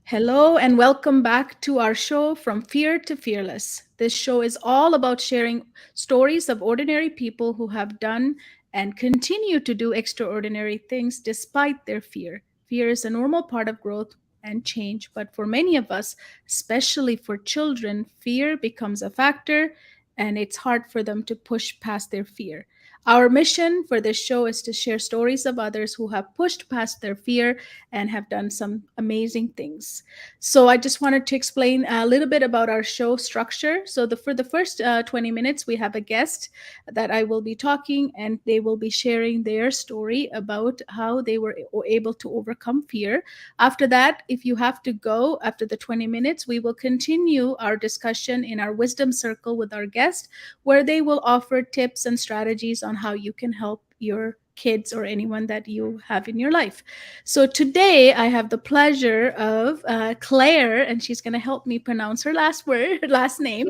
Hello, and welcome back to our show From Fear to Fearless. This show is all about sharing stories of ordinary people who have done and continue to do extraordinary things despite their fear. Fear is a normal part of growth and change, but for many of us, especially for children, fear becomes a factor and it's hard for them to push past their fear. Our mission for this show is to share stories of others who have pushed past their fear and have done some amazing things. So I just wanted to explain a little bit about our show structure. So for the first 20 minutes, we have a guest that I will be talking, and they will be sharing their story about how they were able to overcome fear. After that, if you have to go after the 20 minutes, we will continue our discussion in our wisdom circle with our guest, where they will offer tips and strategies on how you can help your kids or anyone that you have in your life. So today I have the pleasure of Claire, and she's going to help me pronounce her last name.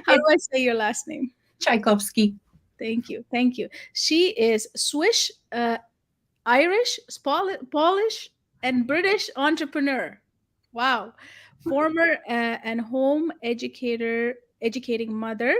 How do It's I say your last name? Tchaikovsky. Thank you, thank you. She is Swiss, Irish, Polish, and British entrepreneur. Wow. Former and home educator, educating mother,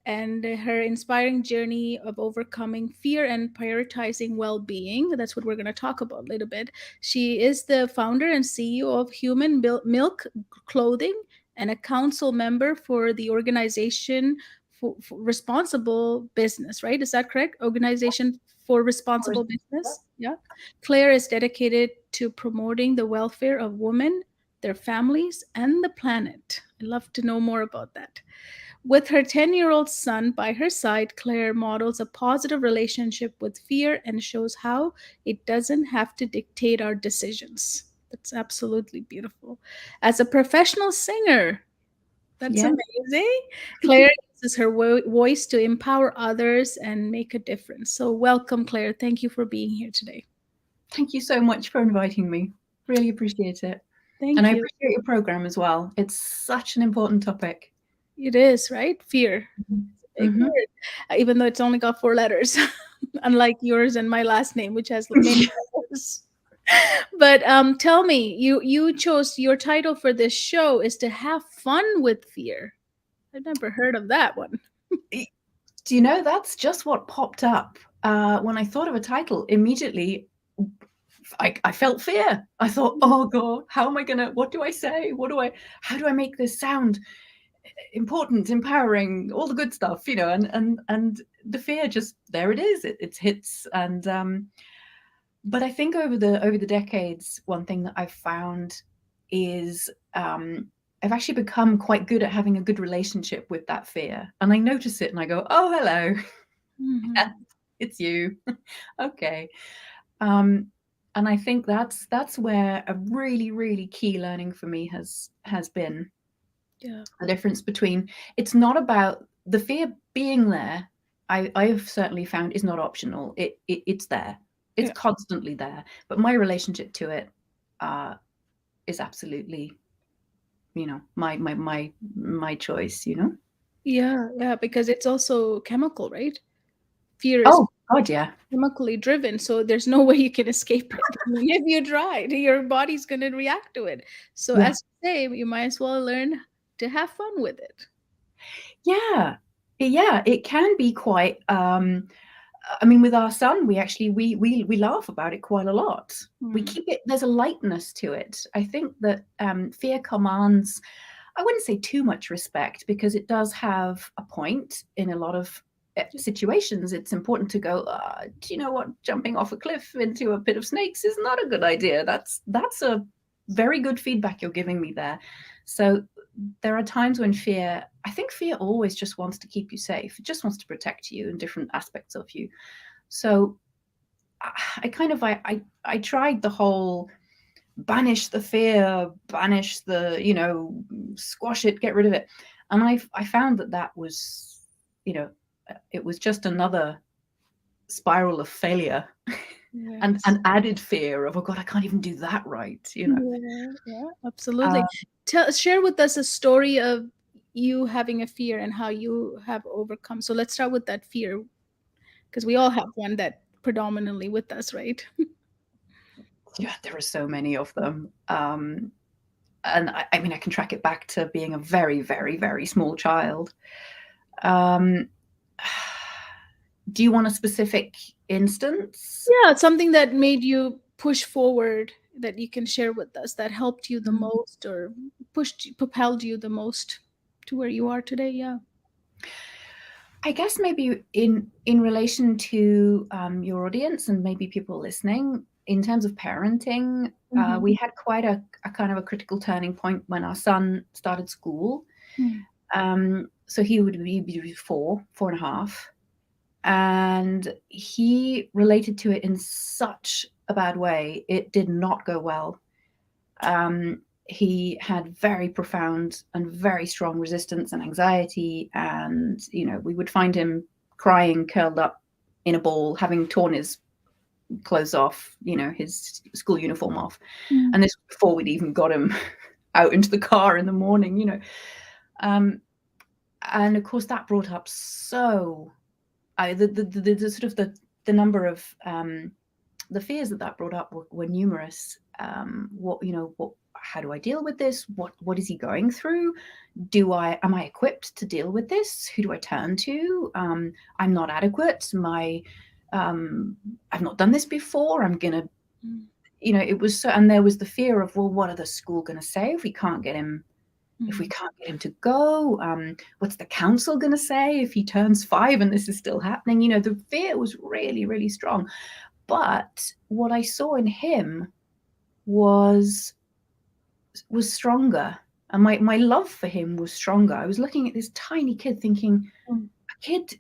and her inspiring journey of overcoming fear and prioritizing well being. That's what we're going to talk about a little bit. She is the founder and CEO of Human Milk Clothing and a council member for the organization for responsible business, right? Is that correct? Organization for responsible business. Yeah. Claire is dedicated to promoting the welfare of women, their families, and the planet. I'd love to know more about that. With her 10-year-old son by her side, Claire models a positive relationship with fear and shows how it doesn't have to dictate our decisions. That's absolutely beautiful. As a professional singer, that's Yeah. amazing. Claire uses her voice to empower others and make a difference. So, welcome, Claire. Thank you for being here today. Thank you so much for inviting me. Really appreciate it. And Thank I you. appreciate your program as well. It's such an important topic. It is, right? Fear. Big Mm-hmm. word. Even though it's only got four letters, unlike yours and my last name, which has many letters. But tell me, you chose your title for this show is to have fun with fear. I've never heard of that one. Do you know that's just what popped up when I thought of a title? Immediately, I felt fear. I thought, oh God, how am I gonna? What do I say? How do I make this sound important, empowering, all the good stuff, And the fear just there it is. It hits, and but I think over the decades, one thing that I've found is I've actually become quite good at having a good relationship with that fear, and I notice it, and I go, "Oh, hello, Mhm. it's you." Okay, um, and I think that's where a really really key learning for me has been Yeah. the difference between it's not about the fear being there. I've certainly found is not optional. It's there. It's Yeah. constantly there. But my relationship to it uh, is absolutely, my choice. Yeah, yeah, because it's also chemical, right? Fear is Oh God, yeah, chemically driven, so there's no way you can escape it. I mean, if you try, your body's going to react to it. So, yeah, as you say, you might as well learn to have fun with it. yeah, yeah. It can be quite. I mean, with our son, we actually we laugh about it quite a lot. We Hmm. keep it. There's a lightness to it. I think that fear commands, I wouldn't say too much respect, because it does have a point in a lot of situations. It's important to go, do you know what? Jumping off a cliff into a pit of snakes is not a good idea. That's a very good feedback you're giving me there. So there are times when I think fear always just wants to keep you safe. It just wants to protect you in different aspects of you. So I kind of I tried the whole banish the fear, banish the, squash it, get rid of it. And I found that was, it was just another spiral of failure and Yes. an added fear of, oh God, I can't even do that right. Yeah, yeah, absolutely. Uh, Share with us a story of you having a fear and how you have overcome. So let's start with that fear, because we all have one that predominantly with us, right? yeah, there are so many of them. and I mean, I can track it back to being a very, very, very small child. Um, do you want a specific instance? Yeah, something that made you push forward that you can share with us that helped you the Mm. most or propelled you the most to where you are today. Yeah. I guess maybe in relation to your audience and maybe people listening, in terms of parenting, Mm-hmm. we had quite a kind of a critical turning point when our son started school. So he would be four and a half, and he related to it in such a bad way. It did not go well. Um, he had very profound and very strong resistance and anxiety, and we would find him crying, curled up in a ball, having torn his clothes off, his school uniform off, Mm-hmm. and this was before we'd even got him out into the car in the morning. Um, and of course that brought up so the sort of the number of the fears that brought up were numerous. What how do I deal with this? What is he going through? Am I equipped to deal with this? Who do I turn to? I'm not adequate. I've not done this before. I'm gonna, it was so, and there was the fear of, well, what are the school gonna say if we can't get him to go? What's the council going to say if he turns 5 and this is still happening? The fear was really, really strong. But what I saw in him was stronger, and my love for him was stronger. I was looking at this tiny kid thinking, a kid,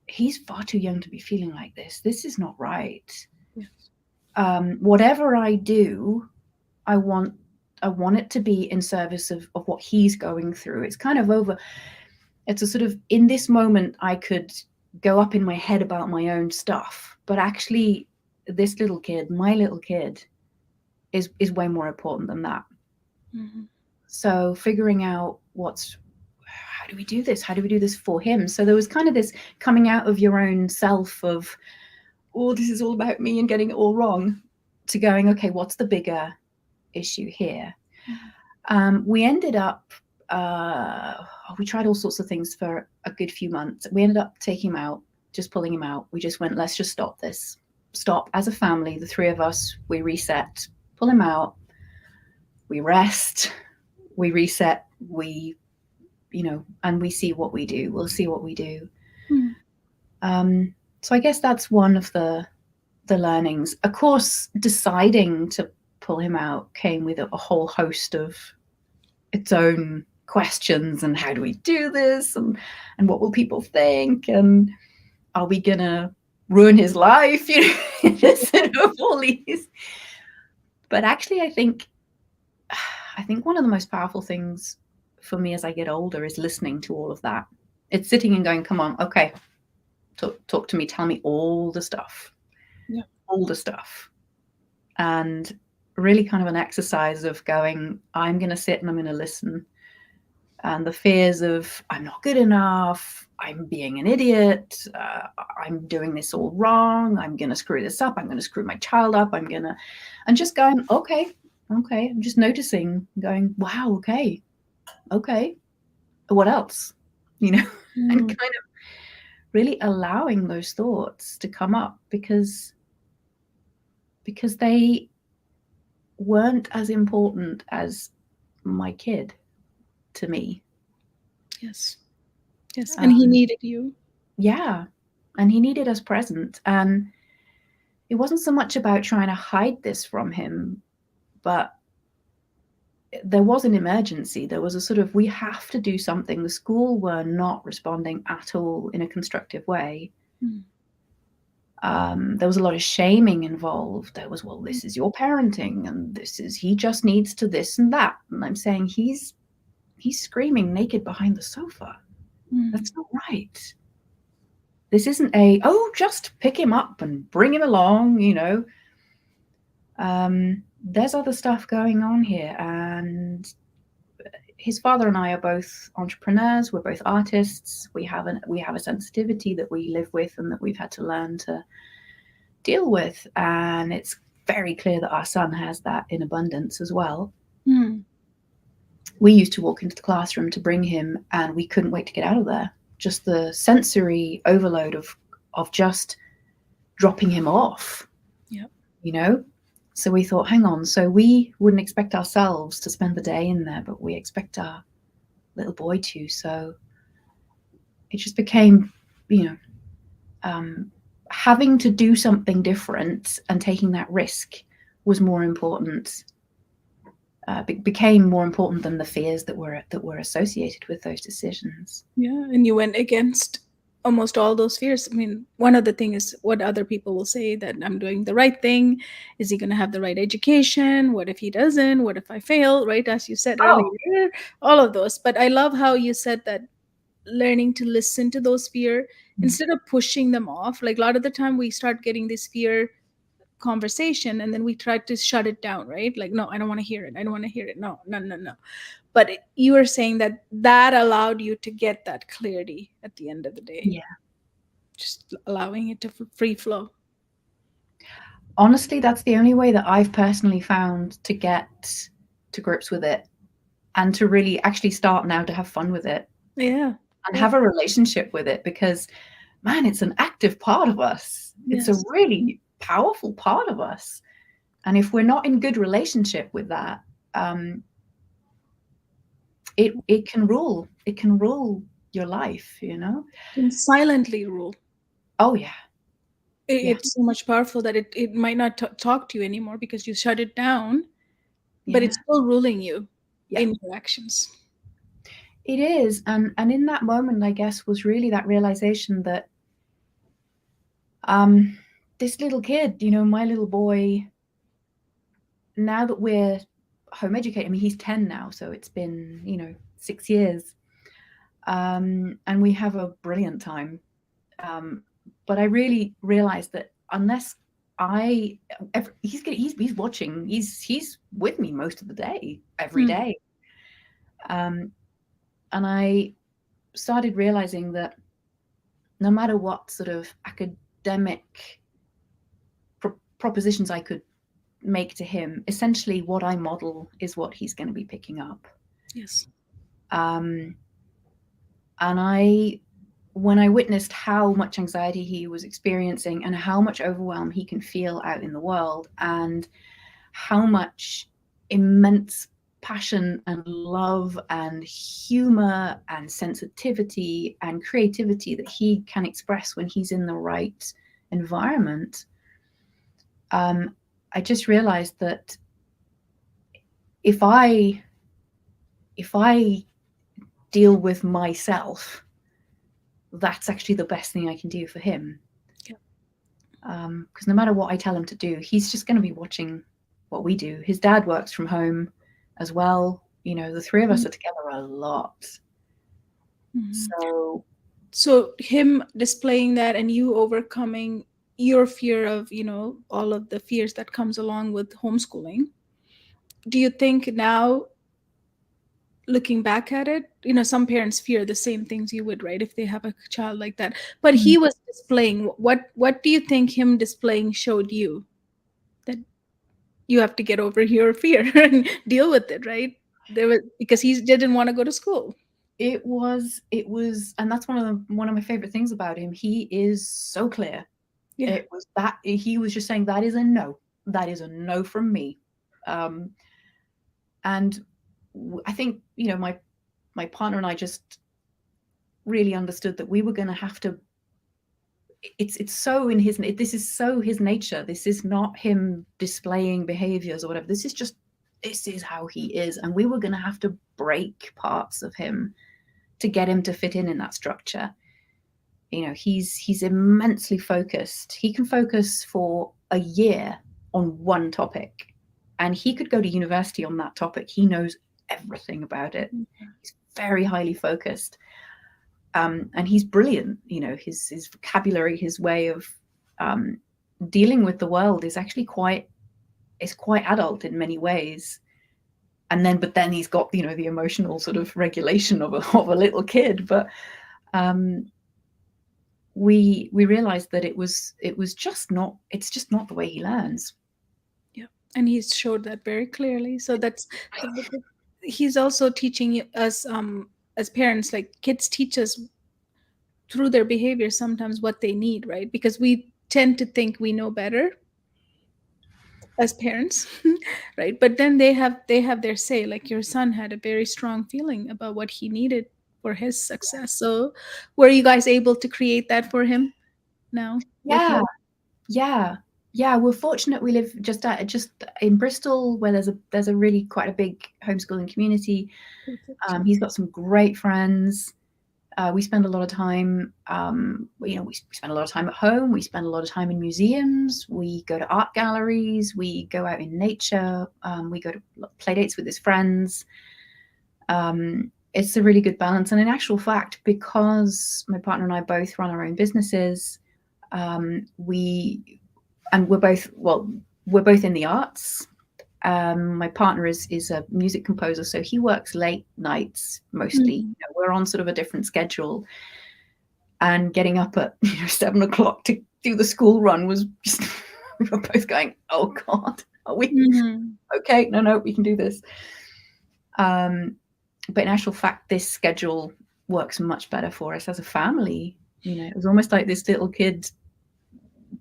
he's far too young to be feeling like this. This is not right. Yes. Whatever I do, I want it to be in service of what he's going through. It's kind of over. It's a sort of, in this moment, I could go up in my head about my own stuff, but actually, this little kid, my little kid, is way more important than that. Mm-hmm. So figuring out how do we do this? How do we do this for him? So there was kind of this coming out of your own self of, oh, this is all about me and getting it all wrong, to going, okay, what's the bigger issue here? We ended up, we tried all sorts of things for a good few months. We ended up taking him out, just pulling him out. We just went, let's just stop this. Stop as a family, the 3 of us, we reset, pull him out, we rest, we reset, and we see what we do. We'll see what we do. So I guess that's one of the learnings. Of course, deciding to pull him out came with a whole host of its own questions, and how do we do this, and what will people think, and are we gonna ruin his life, sort of all these. But actually, I think one of the most powerful things for me as I get older is listening to all of that. It's sitting and going, come on, okay, talk to me, tell me all the stuff. Yeah. All the stuff. And really kind of an exercise of going, I'm going to sit and I'm going to listen. And the fears of, I'm not good enough, I'm being an idiot, I'm doing this all wrong, I'm going to screw this up, I'm going to screw my child up, and just going, okay, I'm just noticing, going, wow, okay, what else? And kind of really allowing those thoughts to come up, because they weren't as important as my kid to me. Yes. And he needed you. Yeah. And he needed us present. And it wasn't so much about trying to hide this from him, but there was an emergency. There was a sort of, we have to do something. The school were not responding at all in a constructive way. There was a lot of shaming involved. There was, well, this is your parenting, and he just needs to this and that. And I'm saying, he's screaming naked behind the sofa. That's not right. This isn't just pick him up and bring him along, There's other stuff going on here. And his father and I are both entrepreneurs. We're both artists. We have a sensitivity that we live with and that we've had to learn to deal with. And it's very clear that our son has that in abundance as well. we used to walk into the classroom to bring him, and we couldn't wait to get out of there. Just the sensory overload of just dropping him off, Yeah. you know. So we thought, hang on. So we wouldn't expect ourselves to spend the day in there, but we expect our little boy to. So it just became, you know, having to do something different and taking that risk was more important. Became more important than the fears that were associated with those decisions. Yeah, and you went against almost all those fears. I mean, one of the thing is what other people will say, that I'm doing the right thing. Is he going to have the right education? What if he doesn't? What if I fail? Right, as you said Oh, earlier, all of those. But I love how you said that learning to listen to those fear instead of pushing them off. Like a lot of the time we start getting this fear conversation and then we try to shut it down, right? Like, no, I don't want to hear it. I don't want to hear it. No, no, no, no. But you were saying that that allowed you to get that clarity at the end of the day, yeah. just allowing it to free flow. Honestly, that's the only way that I've personally found to get to grips with it and to really actually start now to have fun with it Yeah. and Yeah. have a relationship with it, because man, it's an active part of us. It's a Yes. really powerful part of us. And if we're not in good relationship with that, um, it can rule. It can rule your life, you know? Can silently rule. Oh yeah. Yeah. It's so much powerful that it might not talk to you anymore because you shut it down, but Yeah. it's still ruling you Yeah. in your actions. It is. And in that moment, I guess, was really that realization that um this little kid, you know, my little boy, now that we're home educated, I mean, he's 10 now, so it's been, you know, 6 years. And we have a brilliant time. Um, but I really realized that unless I, he's watching, he's with me most of the day, every Mm. day. Um, and I started realizing that no matter what sort of academic propositions I could make to him, essentially what I model is what he's going to be picking up. Yes. Um, and when I witnessed how much anxiety he was experiencing and how much overwhelm he can feel out in the world, and how much immense passion and love and humor and sensitivity and creativity that he can express when he's in the right environment, um, I just realized that if I if I deal with myself, that's actually the best thing I can do for him. Yeah. Because no matter what I tell him to do, he's just going to be watching what we do. His dad works from home as well. You know, the three of us are together a lot. Mm-hmm. So So him displaying that and you overcoming your fear of, all of the fears that comes along with homeschooling. Do you think now, looking back at it, some parents fear the same things you would, right, if they have a child like that. But mm, he was displaying, what do you think him displaying showed you that you have to get over your fear and deal with it, right? There was, because he didn't want to go to school. it was, and that's one of my favorite things about him. He is so clear. Yeah. It was that he was just saying that is a no. That is a no from me. Um, and I think, you know, my partner and I just really understood that we were going to have to. It's so in his. This is so his nature. This is not him displaying behaviors or whatever. This is how he is, and we were going to have to break parts of him to get him to fit in that structure. You know, he's immensely focused. He can focus for a year on one topic, and he could go to university on that topic. He knows everything about it. He's very highly focused, and he's brilliant. You know, his vocabulary, his way of um, dealing with the world is quite adult in many ways. And then, but then he's got, you know, the emotional sort of regulation of a little kid. But um, we realized that it was just not, it's just not the way he learns. Yeah, and he's showed that very clearly. So that's he's also teaching us, as parents, like kids teach us through their behavior sometimes what they need, right? Because we tend to think we know better as parents, right? But then they have their say. Like your son had a very strong feeling about what he needed for his success. So were you guys able to create that for him now with Yeah, your yeah, yeah. We're fortunate. We live just in Bristol, where there's a really quite a big homeschooling community. He's got some great friends. We spend a lot of time, we spend a lot of time at home. We spend a lot of time in museums. We go to art galleries. We go out in nature. We go to play dates with his friends. It's a really good balance. And in actual fact, because my partner and I both run our own businesses, we're both in the arts. My partner is a music composer, so he works late nights mostly. Mm. We're on sort of a different schedule, and getting up at 7 o'clock to do the school run was just we were both going, "Oh God, are we okay? No, we can do this." But in actual fact, this schedule works much better for us as a family. It was almost like this little kid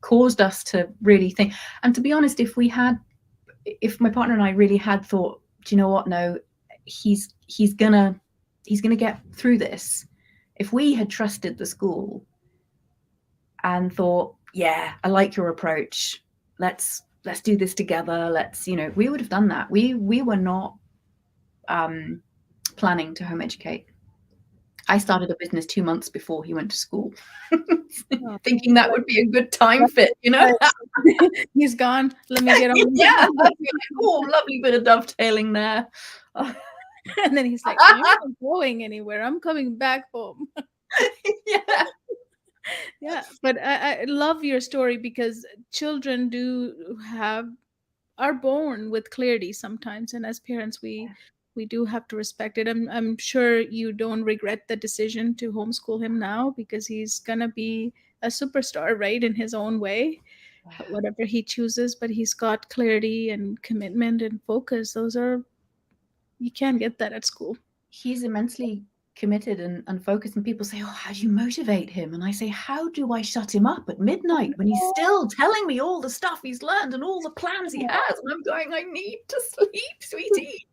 caused us to really think. And to be honest, if my partner and I really had thought, do you know what? No, he's gonna get through this. If we had trusted the school and thought, yeah, I like your approach. Let's do this together. We would have done that. We were not planning to home educate. I started a business 2 months before he went to school, Oh, thinking that would be a good time fit. he's gone. Let me get on. Yeah, like, oh, lovely bit of dovetailing there. And then he's like, I'm not going anywhere. I'm coming back home. Yeah. Yeah. But I love your story because children are born with clarity sometimes. And as parents, we do have to respect it. I'm sure you don't regret the decision to homeschool him now because he's gonna be a superstar, right, in his own way, whatever he chooses. But he's got clarity and commitment and focus. Those are you can't get that at school. He's immensely committed and focused, and people say, oh, how do you motivate him? And I say, how do I shut him up at midnight when he's still telling me all the stuff he's learned and all the plans he has? And I'm going, I need to sleep, sweetie.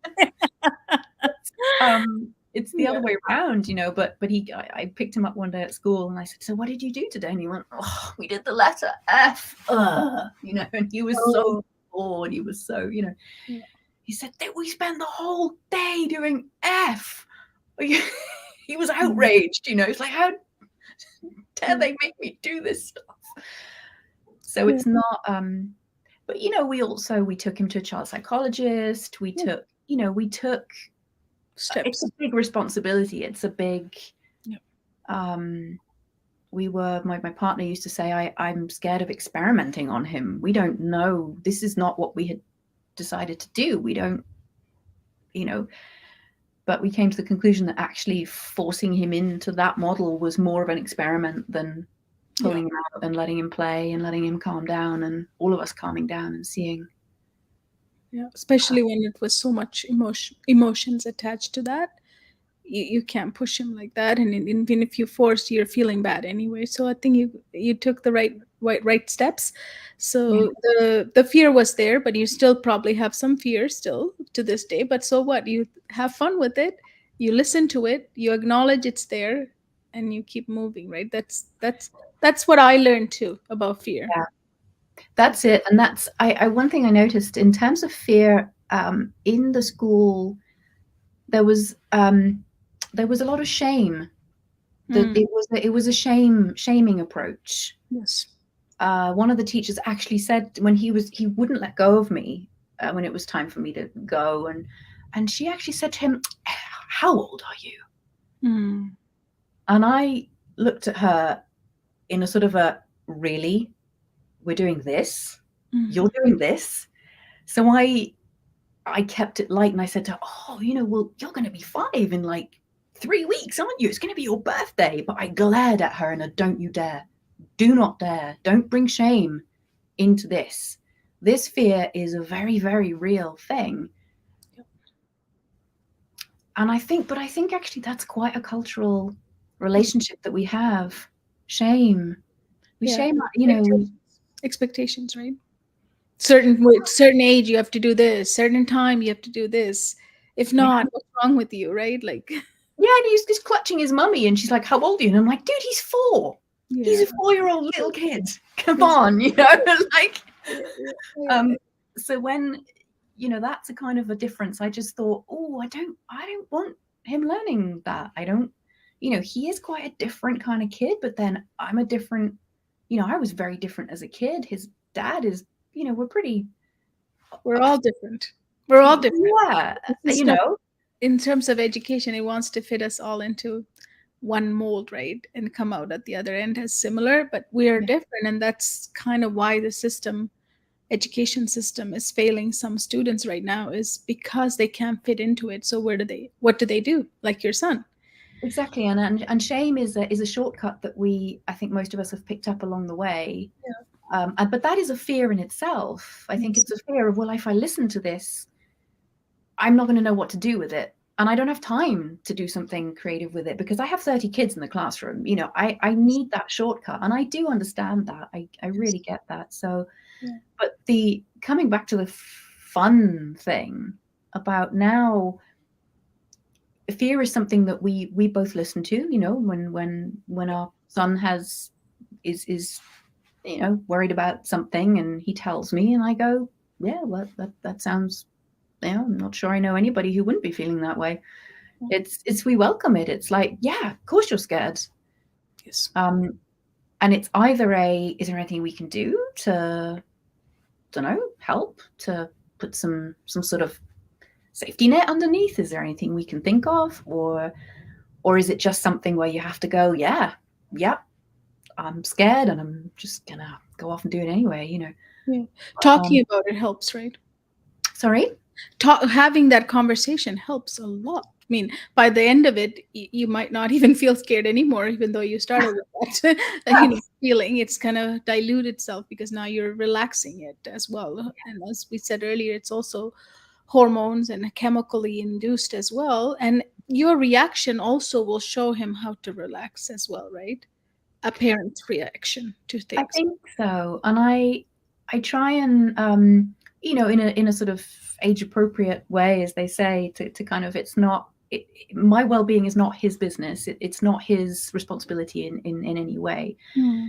It's the other way around, but I picked him up one day at school and I said, so what did you do today? And he went, oh, we did the letter F, and he was so bored. He was so, he said that we spent the whole day doing F. He was outraged, It's like, how dare they make me do this stuff? So it's not, but we took him to a child psychologist. We took Steps. It's a big responsibility. It's a big, my partner used to say, I'm scared of experimenting on him. We don't know. This is not what we had decided to do. We don't, but we came to the conclusion that actually forcing him into that model was more of an experiment than pulling him out and letting him play and letting him calm down, and all of us calming down and seeing. Yeah, especially when it was so much emotions attached to that. You can't push him like that, and even if you forced, you're feeling bad anyway. So I think you took the right steps. So the fear was there, but you still probably have some fear still to this day. But so what? You have fun with it. You listen to it. You acknowledge it's there, and you keep moving. Right? That's what I learned too about fear. Yeah. That's it. And that's one thing I noticed in terms of fear in the school. There was a lot of shame. That it was a shaming approach. Yes. One of the teachers actually said when he wouldn't let go of me when it was time for me to go, and she actually said to him, "How old are you?" And I looked at her in a sort of a, really? We're doing this? You're doing this? So I kept it light and I said to her, oh, well, you're going to be 5 in like 3 weeks, aren't you? It's going to be your birthday. But I glared at her and I, don't you dare. Do not dare. Don't bring shame into this. This fear is a very, very real thing. And I think actually that's quite a cultural relationship that we have. Shame. We Yeah. shame, Expectations, right? Certain age you have to do this, certain time you have to do this. If yeah, not, what's wrong with you, right? Like, yeah, and he's just clutching his mummy, and she's like, "How old are you?" And I'm like, "Dude, he's 4. He's yeah, a 4-year-old little kid. Come he's on, like." yeah, yeah, Um, so when that's a kind of a difference. I just thought, oh, I don't want him learning that. I don't, he is quite a different kind of kid, but then I'm a different. I was very different as a kid. His dad is, we're pretty, we're all different. We're all different. yeah, The system, in terms of education, it wants to fit us all into one mold, right? And come out at the other end as similar, but we are yeah, different. And that's kind of why the system, education system, is failing some students right now, is because they can't fit into it. So what do they do? Like your son. exactly. And shame is a shortcut that I think most of us have picked up along the way. But that is a fear in itself. I think Yes. it's a fear of, well, if I listen to this, I'm not going to know what to do with it. And I don't have time to do something creative with it because I have 30 kids in the classroom. I need that shortcut. And I do understand that. I Yes. really get that. So, Yeah. but the coming back to the fun thing about now, fear is something that we both listen to, when our son is worried about something and he tells me and I go, yeah, well, that sounds, I'm not sure I know anybody who wouldn't be feeling that way. It's we welcome it. It's like, yeah, of course you're scared. Yes. And it's either is there anything we can do to, don't know, help to put some sort of safety net underneath? Is there anything we can think of, or is it just something where you have to go, yeah, yep, I'm scared and I'm just gonna go off and do it anyway. Yeah. Um, Talking about it helps, right? sorry. Having that conversation helps a lot. I mean, by the end of it, you might not even feel scared anymore, even though you started with that, Yes. feeling. It's kind of dilute itself because now you're relaxing it as well. And as we said earlier, it's also hormones and chemically induced as well. And your reaction also will show him how to relax as well, right? A parent's reaction to I things. think so, and I try and in a sort of age appropriate way, as they say, to kind of, it's not my well being is not his business. It's not his responsibility in any way. Hmm.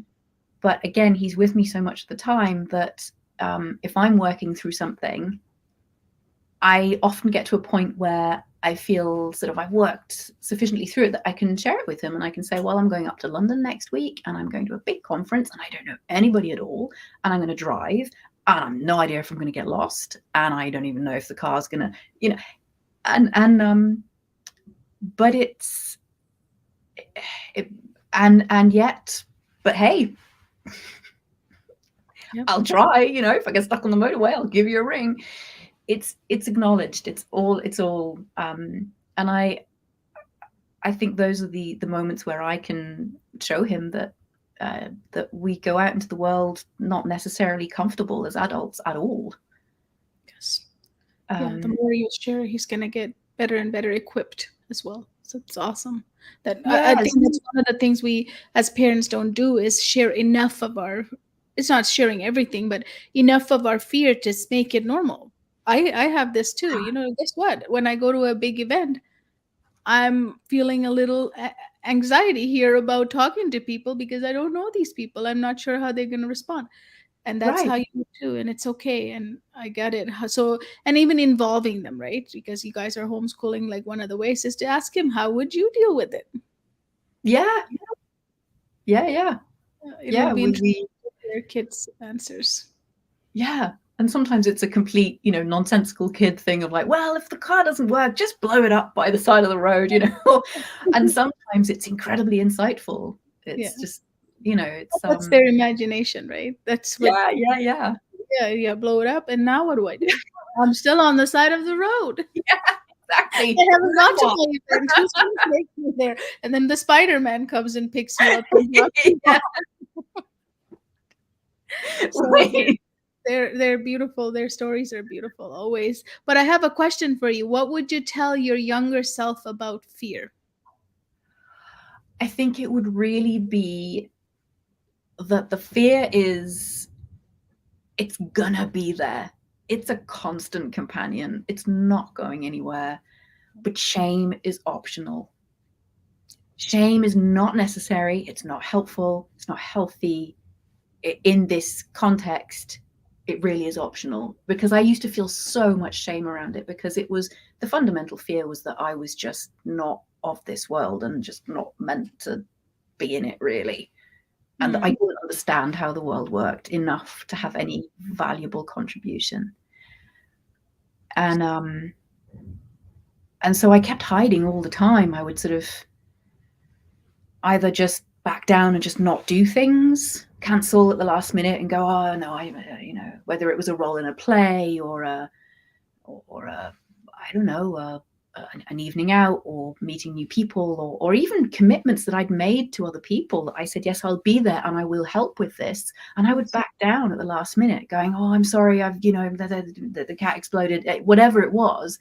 But again, he's with me so much of the time that if I'm working through something, I often get to a point where I feel sort of I've worked sufficiently through it that I can share it with him and I can say, well, I'm going up to London next week and I'm going to a big conference and I don't know anybody at all. And I'm going to drive and I have no idea if I'm going to get lost. And I don't even know if the car's going to, but it, and yet, but hey, Yep. I'll try, if I get stuck on the motorway, I'll give you a ring. It's acknowledged. And I think those are the moments where I can show him that we go out into the world not necessarily comfortable as adults at all. Yes. Yeah, the more you share, he's gonna get better and better equipped as well. So it's awesome. That I Yes, think that's one of the things we as parents don't do is share enough of our. It's not sharing everything, but enough of our fear to make it normal. I have this too. Guess what? When I go to a big event, I'm feeling a little anxiety here about talking to people because I don't know these people. I'm not sure how they're going to respond, and that's right. how you do too, and it's okay, and I get it. So, and even involving them, right? Because you guys are homeschooling, like one of the ways is to ask him, how would you deal with it? Yeah, yeah, yeah, It will yeah. be We, interesting we to hear kids answers. yeah. And sometimes it's a complete, nonsensical kid thing of like, well, if the car doesn't work, just blow it up by the side of the road. And sometimes it's incredibly insightful. Yeah, It's just, it's that's their imagination, right? That's what. yeah, yeah, yeah. Yeah, yeah, blow it up, and now what do I do? I'm still on the side of the road. Yeah, exactly. I haven't got to my event. Who's going to take me there? And then the Spider-Man comes and picks you up and drops you off. Yeah, So right. They're beautiful. Their stories are beautiful always. But I have a question for you. What would you tell your younger self about fear? I think it would really be that the fear is, it's gonna be there. It's a constant companion. It's not going anywhere. But shame is optional. Shame is not necessary. It's not helpful. It's not healthy. In this context, it really is optional, because I used to feel so much shame around it, because it was, the fundamental fear was that I was just not of this world and just not meant to be in it, really. And that I Mm. didn't understand how the world worked enough to have any valuable contribution. And so I kept hiding all the time. I would sort of either just back down and just not do things, cancel at the last minute and go, oh no, whether it was a role in a play or a I don't know, an evening out or meeting new people, or even commitments that I'd made to other people, that I said, yes, I'll be there and I will help with this. And I would Yes. back down at the last minute going, oh, I'm sorry, the cat exploded, whatever it was,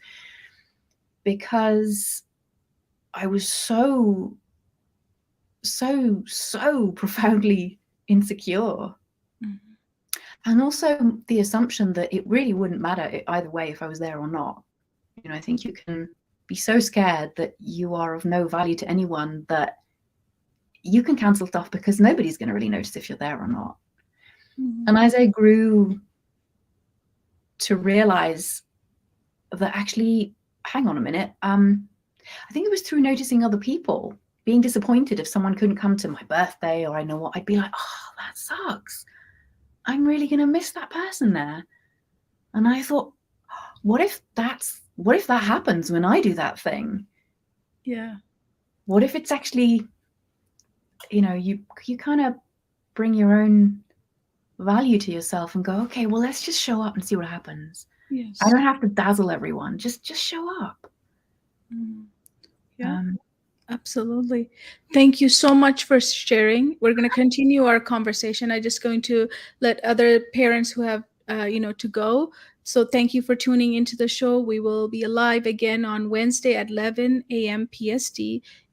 because I was so profoundly insecure. Mhm. And also the assumption that it really wouldn't matter either way if I was there or not. I think you can be so scared that you are of no value to anyone that you can cancel stuff because nobody's going to really notice if you're there or not. Mhm. And as I grew to realize that, actually, hang on a minute, I think it was through noticing other people, being disappointed if someone couldn't come to my birthday, or I know what, I'd be like, oh, that sucks. I'm really going to miss that person there. And I thought, what if that happens when I do that thing? Yeah. What if it's actually, you kind of bring your own value to yourself and go, okay, well, let's just show up and see what happens. I Yes. don't have to dazzle everyone. Just show up. Mm. Yeah. Um, Absolutely. Thank you so much for sharing. We're going to continue our conversation. I'm just going to let other parents who have, to go. So thank you for tuning into the show. We will be live again on Wednesday at 11 a.m. PST.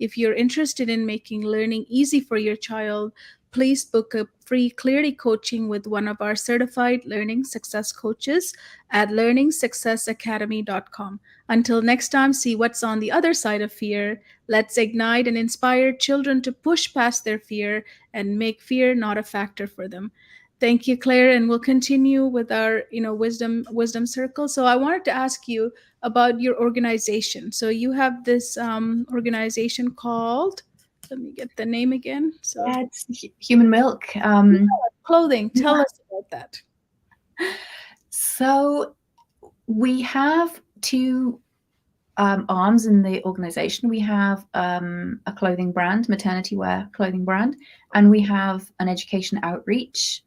If you're interested in making learning easy for your child, please book a free Clearly coaching with one of our certified learning success coaches at learningsuccessacademy.com. Until next time, see what's on the other side of fear. Let's ignite and inspire children to push past their fear and make fear not a factor for them. Thank you, Claire, and we'll continue with our, wisdom circle. So I wanted to ask you about your organization. So you have this organization called, let me get the name again. So yeah, it's human milk. yeah, clothing. Yeah. Tell us about that. So we have two arms in the organization. We have a clothing brand, maternity wear clothing brand, and we have an education outreach.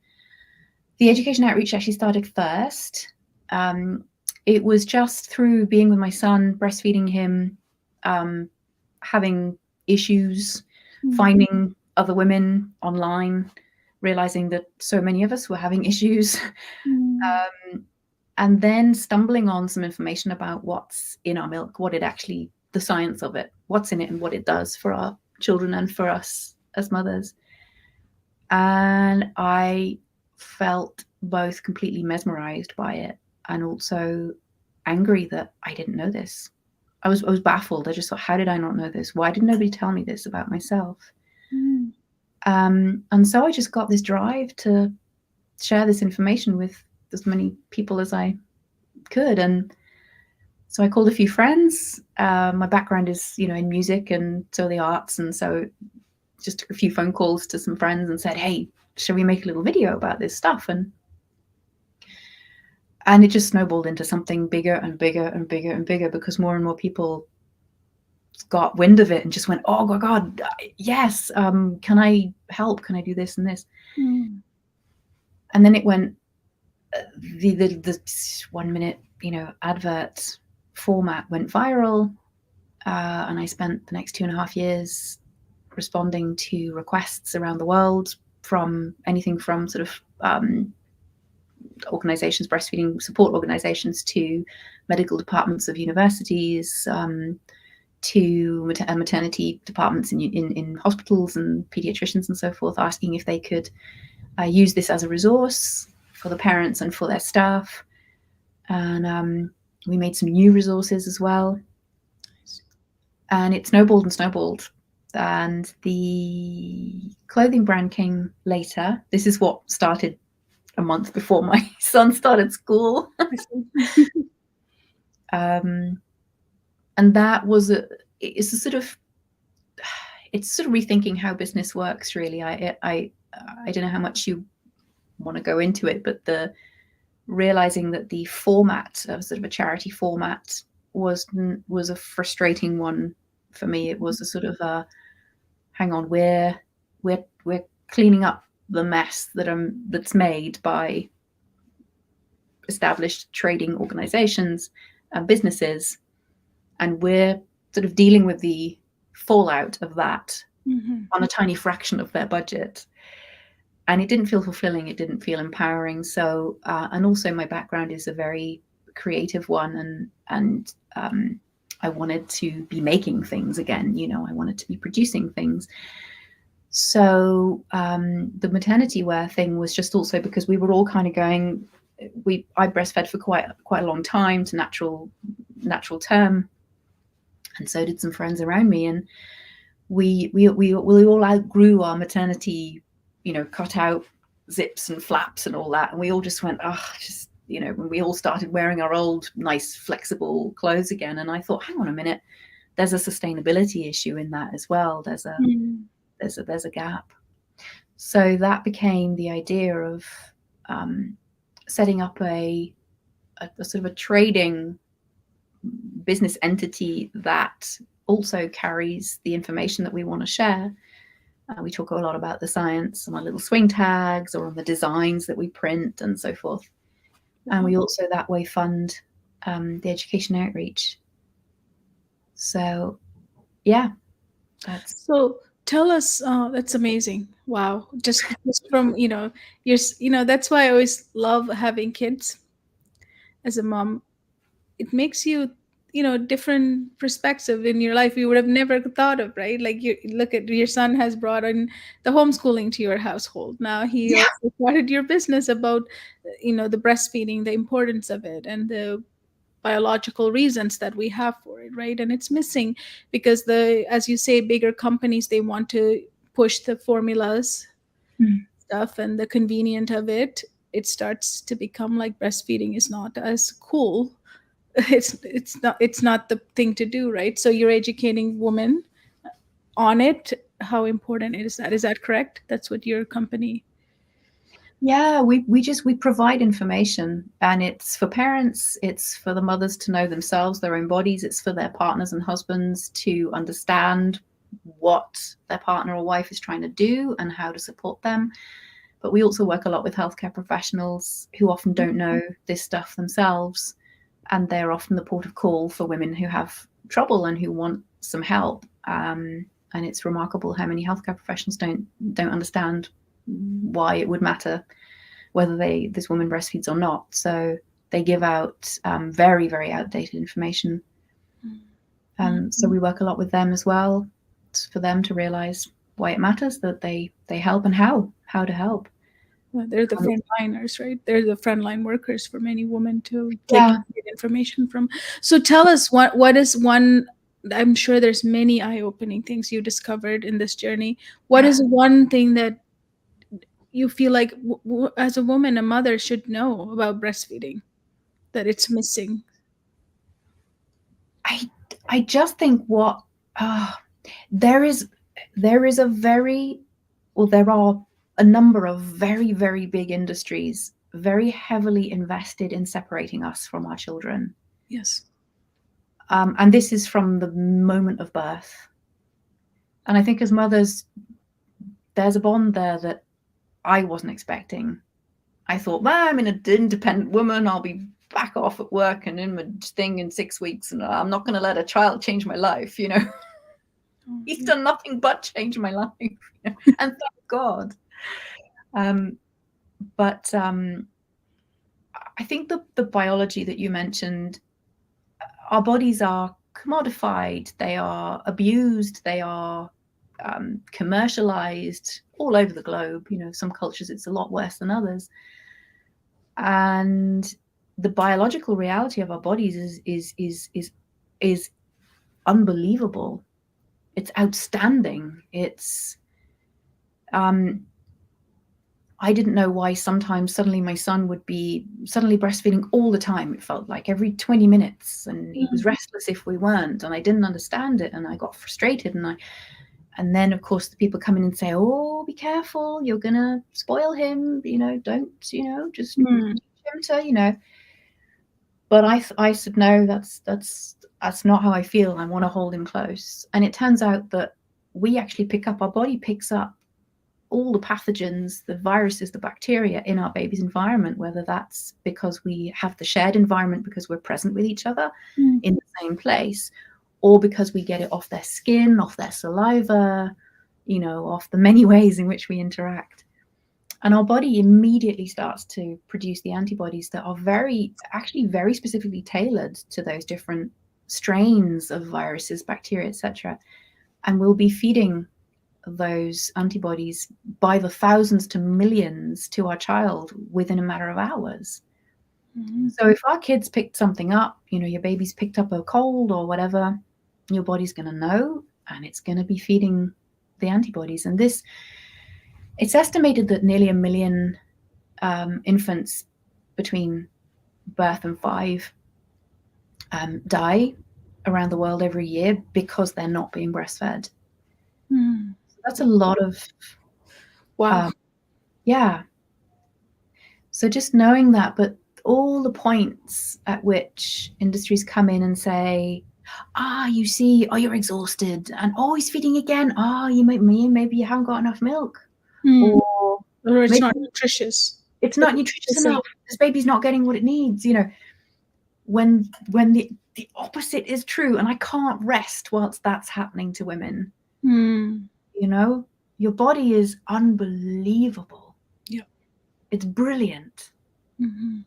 The education outreach actually started first. Um, it was just through being with my son, breastfeeding him, um, having issues, Mm. finding other women online, realizing that so many of us were having issues, Mm. and then stumbling on some information about what's in our milk, what it actually, the science of it, what's in it and what it does for our children and for us as mothers. And I felt both completely mesmerized by it and also angry that I didn't know this. I was baffled. I just thought, how did I not know this? Why did nobody tell me this about myself? Mm. And so I just got this drive to share this information with as many people as I could. And so I called a few friends. My background is, in music and so the arts, and so just took a few phone calls to some friends and said, hey, shall we make a little video about this stuff? And it just snowballed into something bigger and bigger and bigger and bigger, because more and more people got wind of it and just went, oh my God, yes, can I help? Can I do this and this? Mm. And then it went, the 1 minute, advert format went viral. And I spent the next 2.5 years responding to requests around the world, from anything from sort of organizations, breastfeeding support organizations, to medical departments of universities, to maternity departments in hospitals and pediatricians and so forth, asking if they could use this as a resource for the parents and for their staff. And we made some new resources as well. And it snowballed and snowballed. And the clothing brand came later. This is what started a month before my son started school. And that was it's sort of rethinking how business works, really. I don't know how much you want to go into it, but the realizing that the format of sort of a charity format was a frustrating one for me. It was a sort of a, hang on, we're cleaning up the mess that's made by established trading organizations and businesses, and we're sort of dealing with the fallout of that on a tiny fraction of their budget. And it didn't feel fulfilling. It didn't feel empowering. So, and also my background is a very creative one, and I wanted to be making things again. I wanted to be producing things. So the maternity wear thing was just also because we were all kind of going. I breastfed for quite a long time to natural term, and so did some friends around me, and we all outgrew our maternity, cut out zips and flaps and all that, and we all just went, when we all started wearing our old nice flexible clothes again. And I thought, hang on a minute, there's a sustainability issue in that as well. There's a gap. So that became the idea of setting up a sort of a trading business entity that also carries the information that we want to share. We talk a lot about the science on our little swing tags or on the designs that we print and so forth. And we also that way fund the education outreach. So, yeah. So tell us, that's amazing. Wow. Just from, that's why I always love having kids as a mom. It makes you, different perspective in your life you would have never thought of, right? Like, you look at your son has brought in the homeschooling to your household. Now he also started your business about, the breastfeeding, the importance of it, and the biological reasons that we have for it, right? And it's missing because as you say, bigger companies, they want to push the formulas stuff and the convenient of it. It starts to become like breastfeeding is not as cool. It's not the thing to do, right? So you're educating women on it, how important it is. Is that correct? That's what your company. Yeah, we provide information, and it's for parents, it's for the mothers to know themselves, their own bodies, it's for their partners and husbands to understand what their partner or wife is trying to do and how to support them. But we also work a lot with healthcare professionals who often don't know this stuff themselves, and they're often the port of call for women who have trouble and who want some help. And it's remarkable how many healthcare professionals don't understand why it would matter whether this woman breastfeeds or not. So they give out very, very outdated information. So we work a lot with them as well, for them to realize why it matters that they help and how to help. Well, they're the frontliners, right? They're the frontline workers for many women to get information from. So tell us, what is one, I'm sure there's many eye-opening things you discovered in this journey. What is one thing that you feel like as a woman, a mother should know about breastfeeding that it's missing? I just think there are a number of very, very big industries very heavily invested in separating us from our children. Yes. And this is from the moment of birth. And I think as mothers, there's a bond there that I wasn't expecting. I thought, well, I'm an independent woman. I'll be back off at work and in my thing in 6 weeks, and I'm not going to let a child change my life, He's done nothing but change my life, and thank God. But I think the biology that you mentioned, our bodies are commodified, they are abused, they are commercialized all over the globe. You know, some cultures it's a lot worse than others, and the biological reality of our bodies is unbelievable. It's outstanding. It's um, I didn't know why sometimes suddenly my son would be suddenly breastfeeding all the time. It felt like every 20 minutes, and he was Mm. restless if we weren't, and I didn't understand it, and I got frustrated, and then of course the people come in and say, "Oh, be careful, you're gonna spoil him, don't, just Mm. teach him to, But I said, no, that's not how I feel. I want to hold him close. And it turns out that our body picks up all the pathogens, the viruses, the bacteria in our baby's environment, whether that's because we have the shared environment because we're present with each other Mm. in the same place, or because we get it off their skin, off their saliva, off the many ways in which we interact. And our body immediately starts to produce the antibodies that are actually very specifically tailored to those different strains of viruses, bacteria, etc. And we'll be feeding those antibodies by the thousands to millions to our child within a matter of hours. Mm. So if our kids picked something up, your baby's picked up a cold or whatever, your body's going to know, and it's going to be feeding the antibodies. And it's estimated that nearly 1 million infants between birth and 5 die around the world every year because they're not being breastfed. Mm. So that's a lot of, Wow. um, yeah. So just knowing that, but all the points at which industries come in and say, you see, oh, you're exhausted, and oh, he's feeding again. Maybe you haven't got enough milk, Mm. or Or it's maybe not nutritious. it's The not nutritious safe. enough. This baby's not getting what it needs. When the opposite is true, and I can't rest whilst that's happening to women. Mm. you know your body is unbelievable. Yeah. It's brilliant. Mm-hmm.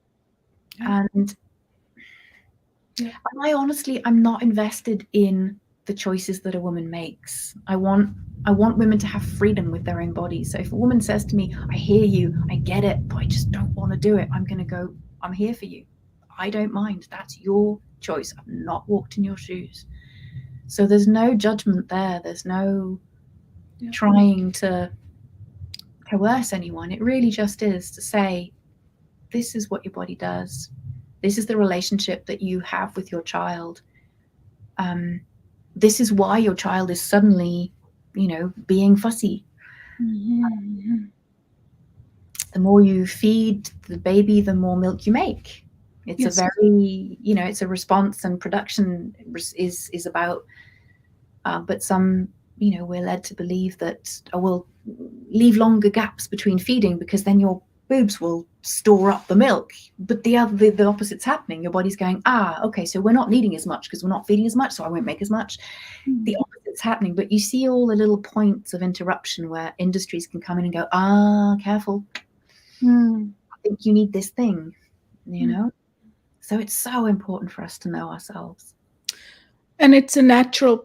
Yeah. And Yeah. I'm not invested in the choices that a woman makes. I want women to have freedom with their own bodies. So if a woman says to me, I hear you, I get it, but I just don't want to do it, I'm going to go, I'm here for you. I don't mind. That's your choice. I've not walked in your shoes. So there's no judgment there. There's no Yeah. trying to coerce anyone. It really just is to say, this is what your body does. This is the relationship that you have with your child. Um, this is why your child is suddenly, being fussy. Mm-hmm. The more you feed the baby, the more milk you make. It's a Yes. very, it's a response, and production is about. But some, we're led to believe that, we'll leave longer gaps between feeding because then your boobs will store up the milk. But the opposite's happening. Your body's going, okay, so we're not needing as much because we're not feeding as much, so I won't make as much. Mm. The opposite's happening. But you see all the little points of interruption where industries can come in and go, careful, Mm. I think you need this thing, you Mm. know? So it's so important for us to know ourselves. And it's a natural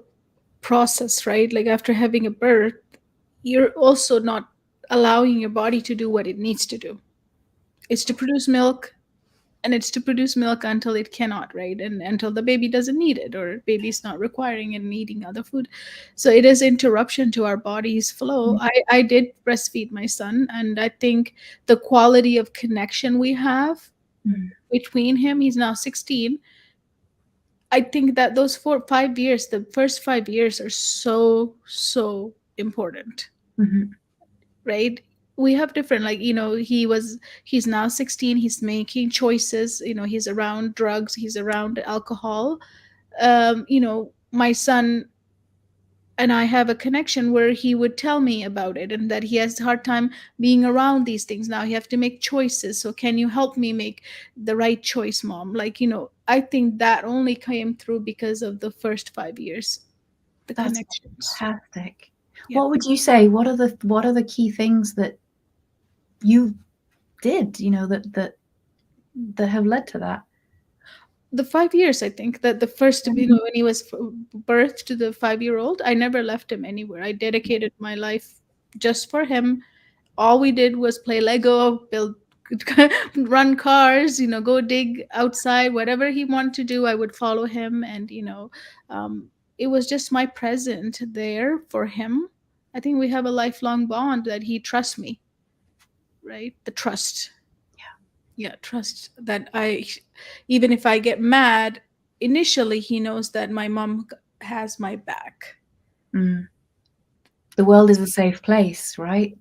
process, right? Like after having a birth, you're also not allowing your body to do what it needs to do. It's to produce milk, and it's to produce milk until it cannot, right? And until the baby doesn't need it, or baby's not requiring and needing other food. So it is interruption to our body's flow. I did breastfeed my son, and I think the quality of connection we have Mm-hmm. between him, he's now 16. I think that those 5 years, the first 5 years are so, so important, Mm-hmm. right? We have different, like, he's now 16, he's making choices, he's around drugs, he's around alcohol. My son and I have a connection where he would tell me about it, and that he has a hard time being around these things. Now he have to make choices, so can you help me make the right choice, mom? Like, I think that only came through because of the first 5 years, the That's connections. fantastic. Yeah. What would you say? What are the key things that you did? That that have led to that? The 5 years, I think, that the first, when he was birthed to the 5 year old, I never left him anywhere. I dedicated my life just for him. All we did was play Lego, build, run cars, go dig outside, whatever he wanted to do, I would follow him. And, um, it was just my present there for him. I think we have a lifelong bond that he trusts me, right? The trust. Yeah, trust that even if I get mad, initially he knows that my mom has my back. Mm. The world is a safe place, right?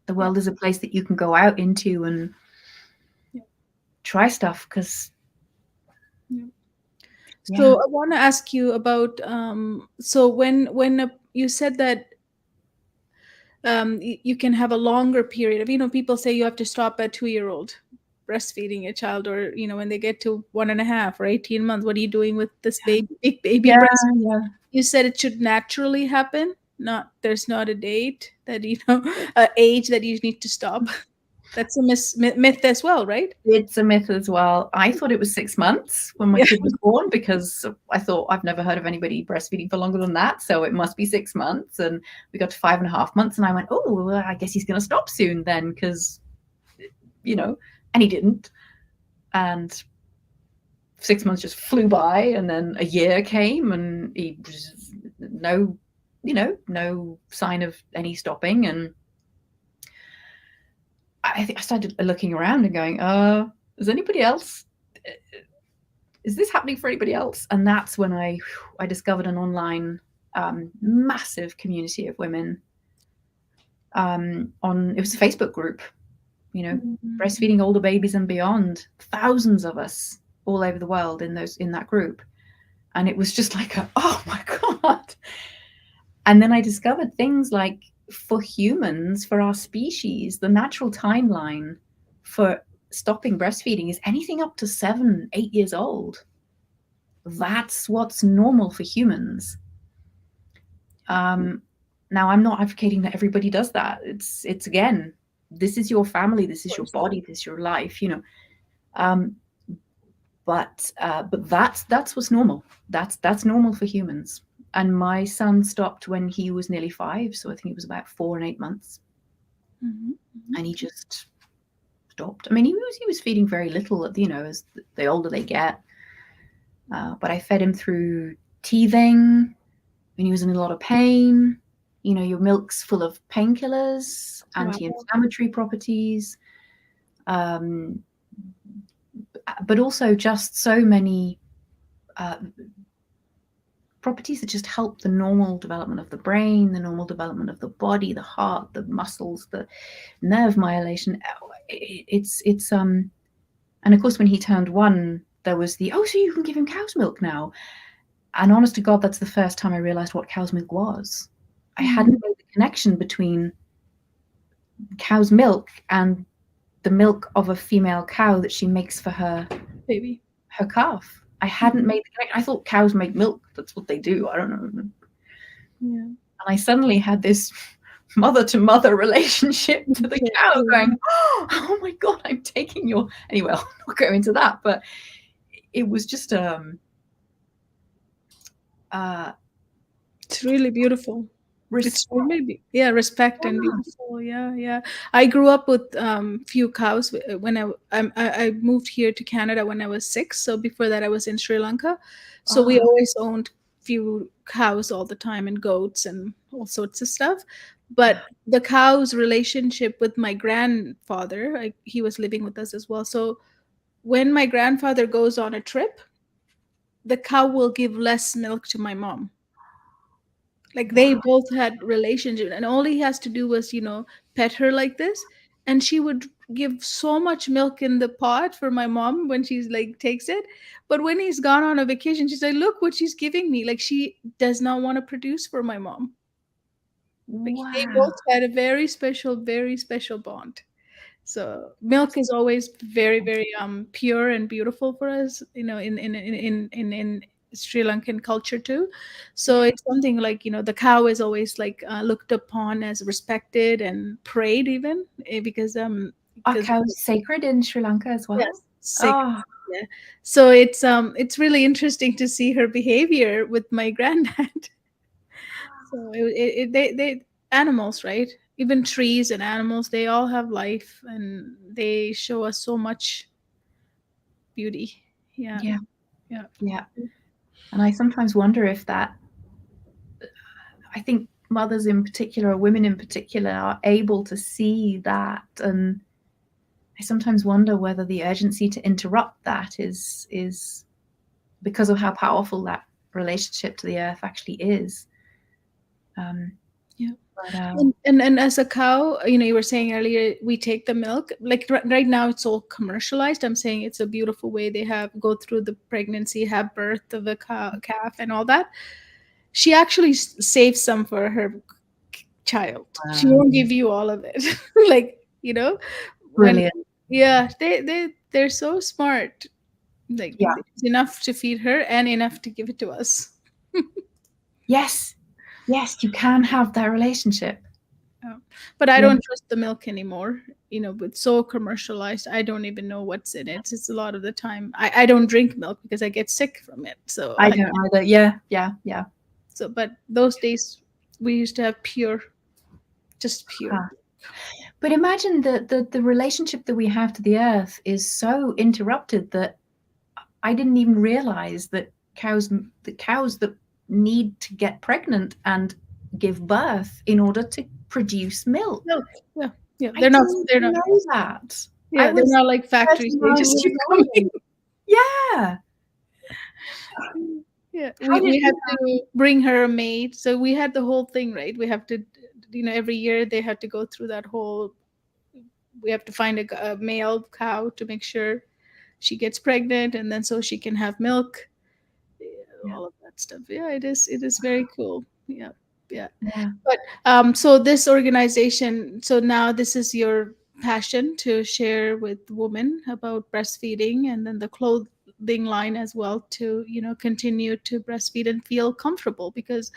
The Yeah. world is a place that you can go out into and Yeah. try stuff because, Yeah. So yeah. I want to ask you about so when you said that you can have a longer period of, people say you have to stop at 2 year old breastfeeding a child, or when they get to 1.5 or 18 months, what are you doing with this baby, big baby Yeah, breast? yeah. You said it should naturally happen, not there's not a date that a age that you need to stop. That's a myth as well, right? It's a myth as well. I thought it was 6 months when my Yeah. kid was born because I thought I've never heard of anybody breastfeeding for longer than that. So it must be 6 months. And we got to 5.5 months, and I went, oh, well, I guess he's going to stop soon then because, and he didn't. And 6 months just flew by, and then a year came, and he was no, no sign of any stopping. And I think I started looking around and going, is anybody else? Is this happening for anybody else? And that's when I discovered an online massive community of women on, it was a Facebook group, Mhm. breastfeeding older babies and beyond. Thousands of us all over the world in that group, and it was just like oh my god. And then I discovered things like, for humans, for our species, the natural timeline for stopping breastfeeding is anything up to 7, 8 years old. That's what's normal for humans. Um, Now, I'm not advocating that everybody does that. It's again, this is your family, this Of is your course. body, this is your life. Um, but that's what's normal. That's normal for humans. And my son stopped when he was nearly 5, so I think it was about 4 and 8 months, Mhm. and he just stopped. I mean, he was feeding very little, as the older they get. But I fed him through teething when he was in a lot of pain. Your milk's full of painkillers, Wow. anti-inflammatory properties, um, but also just so many uh, properties that just help the normal development of the brain, the normal development of the body, the heart, the muscles, the nerve myelation. And of course, when he turned 1, there was so you can give him cow's milk now. And honest to God, that's the first time I realized what cow's milk was. I Mhm. hadn't made the connection between cow's milk and the milk of a female cow that she makes for Baby. her calf. I hadn't made the connection. I thought cows make milk. That's what they do. I don't know. And Yeah. I suddenly had this mother to mother relationship to the cow, going, oh my God, I'm taking your. Anyway, I'll not go into that, but it was just uh, It's really beautiful. It's respect. really yeah, respect and beautiful. Yeah, yeah. I grew up with few cows when I moved here to Canada when I was 6. So before that, I was in Sri Lanka. So we Oh, always owned few cows all the time, and goats and all sorts of stuff. But the cow's relationship with my grandfather, he was living with us as well. So when my grandfather goes on a trip, the cow will give less milk to my mom. Like they wow. both had relationship, and all he has to do was pet her like this, and she would give so much milk in the pot for my mom when she's like takes it. But when he's gone on a vacation, she's like, look what she's giving me. Like she does not want to produce for my mom. Like they Wow. both had a very special bond. So milk is always very, very pure and beautiful for us, in Sri Lankan culture too. So Yeah. it's something like, the cow is always like looked upon as respected and prayed even, Are because cows sacred in Sri Lanka as yes, well? sick. Oh, Yeah. So it's really interesting to see her behavior with my granddad. So they animals, right? Even trees and animals, they all have life, and they show us so much beauty. Yeah, yeah, yeah, yeah. And I sometimes wonder if that, I think mothers in particular, or women in particular, are able to see that. And I sometimes wonder whether the urgency to interrupt that is because of how powerful that relationship to the earth actually is. Um, yeah. but And as a cow, you know, you were saying earlier, we take the milk. Like right now, it's all commercialized. I'm saying it's a beautiful way they have go through the pregnancy, have birth of the calf, and all that. She actually saves some for her child. She um, won't give you all of it. Like, you know, when brilliant. yeah, they're so smart. Like Yeah. it's enough to feed her and enough to give it to us. Yes. Yes, you can have that relationship. Yeah. But I Yeah. don't trust the milk anymore. You know, it's so commercialized. I don't even know what's in it. It's a lot of the time. I don't drink milk because I get sick from it. So I I don't either. Yeah, yeah, yeah. so but those days we used to have pure, just pure. Huh. But imagine that the relationship that we have to the earth is so interrupted that I didn't even realize that cows that need to get pregnant and give birth in order to produce milk. Milk. Yeah. Yeah. I didn't know that. I They're was not like factories. They 39 just keep years coming. old. Yeah. Yeah, How did we had you to bring her a maid, so we had the whole thing, right? We have to, you know, every year they had to go through that whole. We have to find a male cow to make sure she gets pregnant, and then so she can have milk. Yeah, Yeah. all of that stuff. Yeah, it is. It is very cool. Yeah, yeah. Yeah. But so this organization, so now this is your passion to share with women about breastfeeding, and then the clothing line as well to, you know, continue to breastfeed and feel comfortable. Because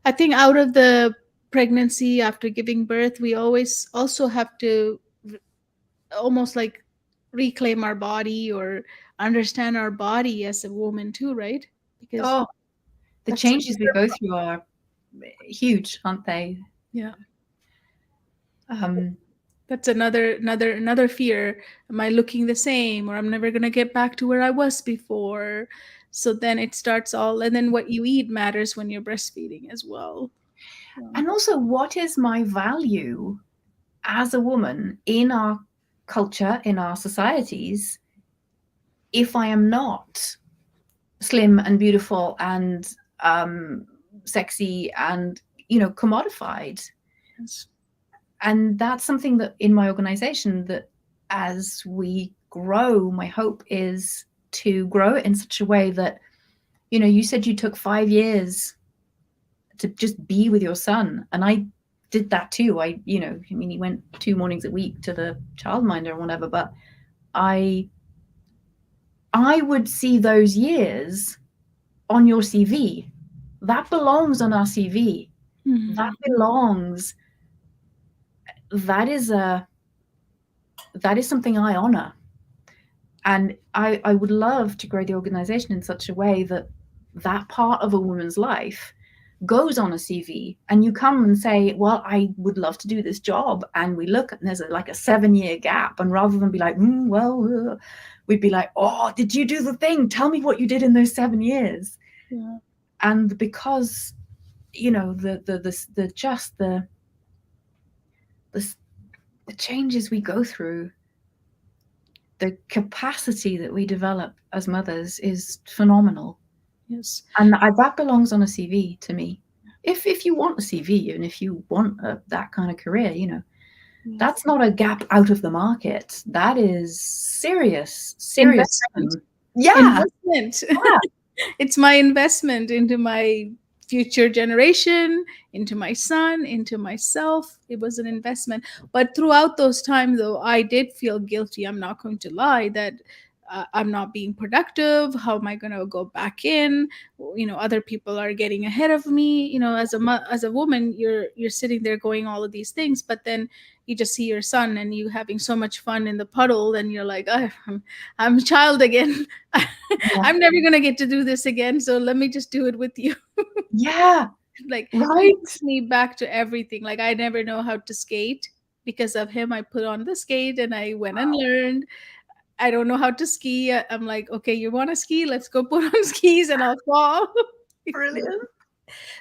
I think out of the pregnancy after giving birth, we always also have to almost like reclaim our body or understand our body as a woman too, right? Because Oh, the that's changes we go through are huge, aren't they? yeah. Um, That's another fear. Am I looking the same, or I'm never gonna get back to where I was before? So then it starts all, and then what you eat matters when you're breastfeeding as well. Yeah. and also, what is my value as a woman in our culture, in our societies, if I am not slim and beautiful and um, sexy and commodified? Yes. And that's something that in my organization, that as we grow, my hope is to grow it in such a way that, you said you took 5 years to just be with your son, and I did that too. I mean, he went 2 mornings a week to the childminder or whatever, but i I would see those years on your CV. That belongs on our CV. That Mhm. belongs. That is a that is something I honor. And I would love to grow the organization in such a way that that part of a woman's life goes on a CV, and you come and say, well, I would love to do this job. And we look and there's like a 7-year gap. And rather than be like, we'd be like, oh, did you do the thing? Tell me what you did in those 7 years. Yeah. And because, the the changes we go through, the capacity that we develop as mothers is phenomenal. Yes. And that belongs on a CV to me. If you want a CV, and if you want that kind of career, Yes. that's not a gap out of the market. That is serious Investment. time. Yeah, Investment. yeah. It's my investment into my future generation, into my son, into myself. It was an investment. But throughout those times, though, I did feel guilty. I'm not going to lie that I'm not being productive. How am I going to go back in? Other people are getting ahead of me. As as a woman, you're sitting there going all of these things, but then you just see your son and you having so much fun in the puddle, and you're like, oh, I'm a child again. Yeah. I'm never going to get to do this again, so let me just do it with you. Yeah. Like, he Right. takes me back to everything. Like, I never know how to skate. Because of him, I put on the skate and I went and learned. I don't know how to ski. I'm like, okay, you want to ski? Let's go put on skis and I'll fall. Brilliant.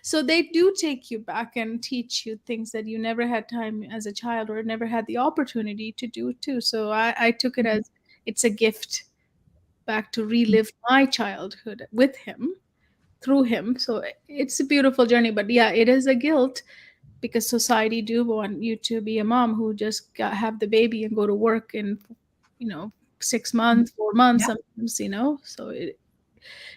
So they do take you back and teach you things that you never had time as a child or never had the opportunity to do too. So I took it as it's a gift back to relive my childhood with him, through him. So it's a beautiful journey. But yeah, it is a guilt because society do want you to be a mom who just have the baby and go to work in, you know 6 months, 4 months Yeah. sometimes. So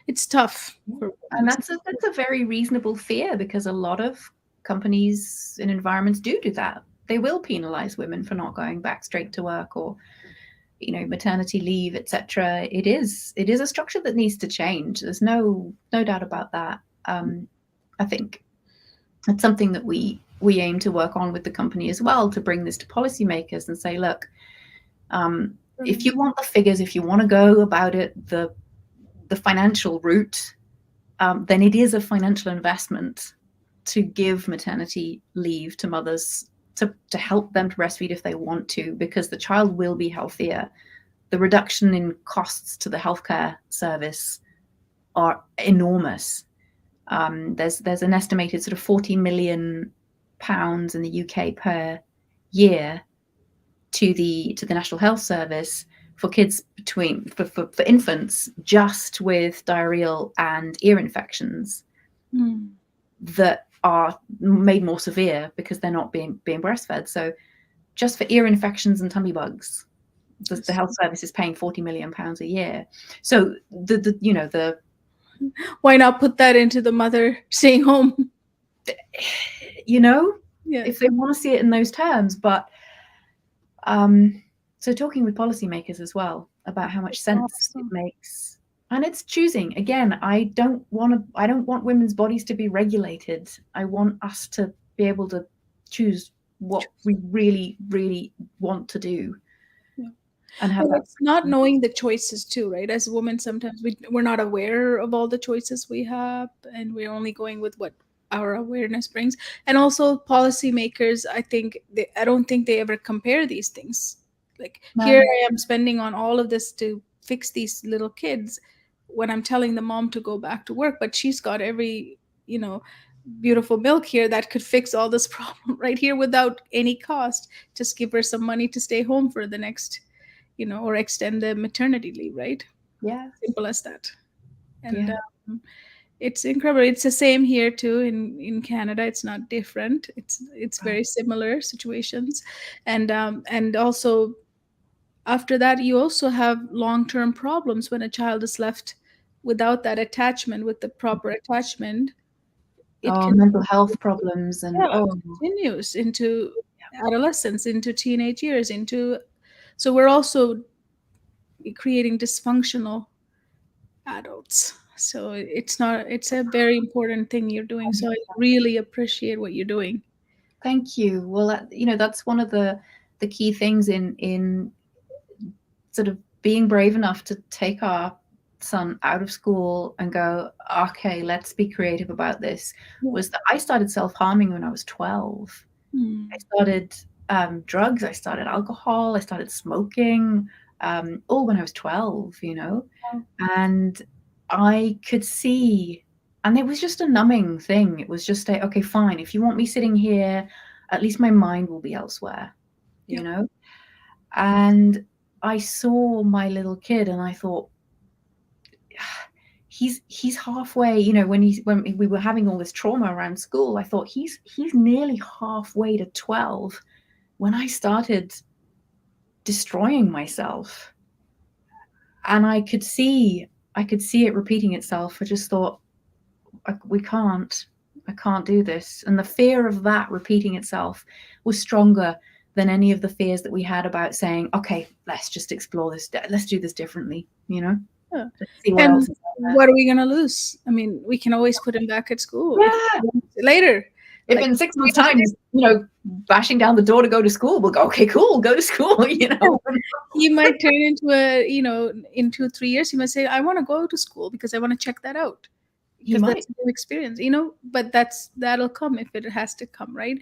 it's tough for And women. that's a very reasonable fear, because a lot of companies and environments do that. They will penalize women for not going back straight to work, or maternity leave, etc. It is a structure that needs to change. There's no doubt about that. I think it's something that we aim to work on with the company as well, to bring this to policymakers and say, look, if you want the figures, if you want to go about it the financial route, then it is a financial investment to give maternity leave to mothers, to help them to breastfeed if they want to, because the child will be healthier. The reduction in costs to the healthcare service are enormous. There's an estimated sort of £40 million in the UK per year to the National Health Service for kids for infants, just with diarrheal and ear infections that are made more severe because they're not being breastfed. So just for ear infections and tummy bugs, the health service is paying £40 million a year. So the Why not put that into the mother staying home? Yeah. if they want to see it in those terms. But so talking with policymakers as well about how much sense it makes. And it's choosing. Again, I don't want women's bodies to be regulated. I want us to be able to choose what we really, really want to do. Yeah. And have And that. it's not knowing the choices too, right? As women, sometimes we're not aware of all the choices we have, and we're only going with what our awareness brings. And also policymakers, I don't think they ever compare these things. Like, here No. I am spending on all of this to fix these little kids when I'm telling the mom to go back to work, but she's got every, beautiful milk here that could fix all this problem right here without any cost. Just give her some money to stay home for the next, or extend the maternity leave, right? Yeah. Simple as that. And Yeah. it's incredible. It's the same here too in Canada. It's not different. It's very similar situations, and also after that, you also have long-term problems when a child is left without that attachment, with the proper attachment. It Oh, can, mental health problems, and yeah, continues into adolescence, into teenage years, into, so we're also creating dysfunctional adults. So it's a very important thing you're doing. So I really appreciate what you're doing. thank you. Well, that's one of the key things in sort of being brave enough to take our son out of school and go, okay, let's be creative about this, Yeah. was that I started self-harming when I was 12. I started drugs, I started alcohol, I started smoking, all when I was 12, and I could see, and it was just a numbing thing. It was just okay, fine, if you want me sitting here, at least my mind will be elsewhere, Yeah. and I saw my little kid and I thought, he's halfway, when we were having all this trauma around school, I thought he's nearly halfway to 12 when I started destroying myself. And I could see it repeating itself. I just thought, I can't do this. And the fear of that repeating itself was stronger than any of the fears that we had about saying, okay, let's just explore this, let's do this differently. you know, Yeah. let's see what else And is out there. what are we going to lose? I mean, we can always put him back at school if Yeah. later, If like in 6 months' 3 years time he's, bashing down the door to go to school, we'll go, okay, cool, go to school, later. He might turn into in 2 3 years, he might say, I want to go to school because I want to check that out He because might. that's a new experience, but that'll come if it has to come, right?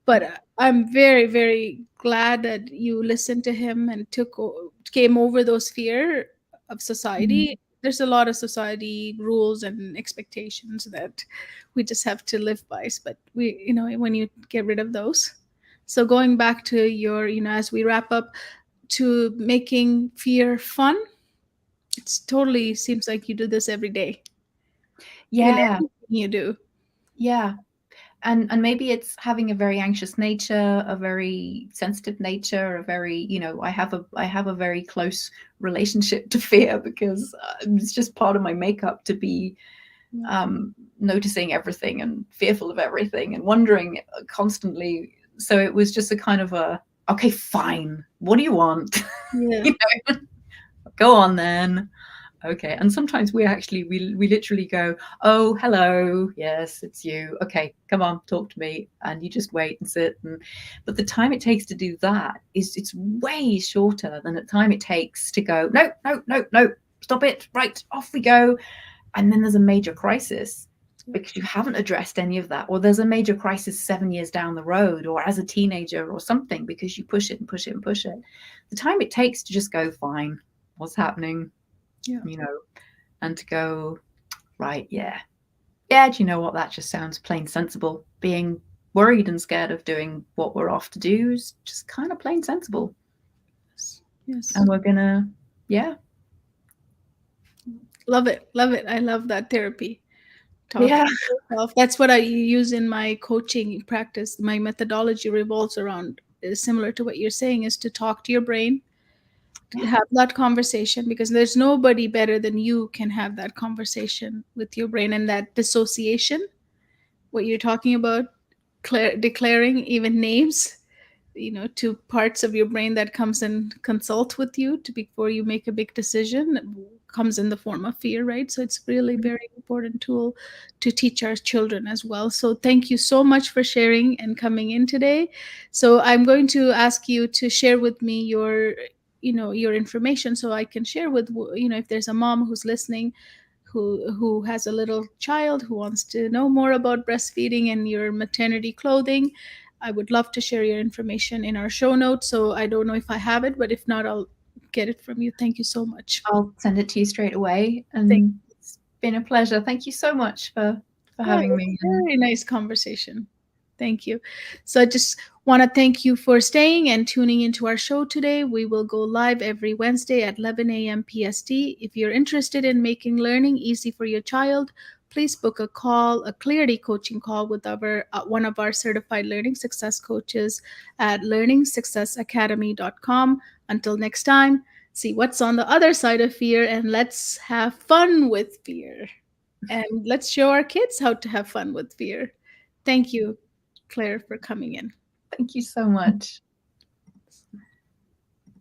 But I'm very, very glad that you listened to him and came over those fear of Mm. society. There's a lot of society rules and expectations that we just have to live by, but when you get rid of those. So going back to your, as we wrap up, to making fear fun, it's totally seems like you do this every day in Yeah, everything you do. yeah. And maybe it's having a very anxious nature, a very sensitive nature, a very, I have a very close relationship to fear because it's just part of my makeup to be Yeah. noticing everything and fearful of everything and wondering constantly. So it was just a kind of a, okay, fine, what do you want? Yeah. You know, go on then. Okay. And sometimes we literally go, oh, hello, yes, it's you. Okay, come on, talk to me. And you just wait and sit. But the time it takes to do that it's way shorter than the time it takes to go, no, no, no, no, stop it, right, off we go. And then there's a major crisis because you haven't addressed any of that, or there's a major crisis 7 years down the road, or as a teenager or something, because you push it and push it and push it. The time it takes to just go, fine, what's happening, Yeah. you know, and to go, right, yeah, yeah, do you know what? That just sounds plain sensible. Being worried and scared of doing what we're off to do is just kind of plain sensible. Yes. Yes. And we're gonna, yeah, Love it. Love it. I love that therapy. yeah, Talking to yourself. That's what I use in my coaching practice. My methodology revolves around, is similar to what you're saying, is to talk to your brain, to yeah, have that conversation, because there's nobody better than you can have that conversation with your brain. And that dissociation, what you're talking about, declaring even names, to parts of your brain that comes and consult with you to before you make a big decision, comes in the form of fear, right? So it's really very important tool to teach our children as well. So thank you so much for sharing and coming in today. So I'm going to ask you to share with me your information, so I can share with, if there's a mom who's listening, who has a little child who wants to know more about breastfeeding and your maternity clothing. I would love to share your information in our show notes. So I don't know if I have it, but if not, I'll get it from you. Thank you so much. I'll send it to you straight away. Thank And it's been a pleasure. Thank you so much for Yeah, it having was me. a very nice conversation. Thank you. So I just want to thank you for staying and tuning into our show today. We will go live every Wednesday at 11 a.m. PST. If you're interested in making learning easy for your child, please book a Clarity coaching call with one of our certified learning success coaches at learningsuccessacademy.com. Until next time, see what's on the other side of fear and let's have fun with fear. And let's show our kids how to have fun with fear. Thank you, Claire, for coming in. Thank you so much.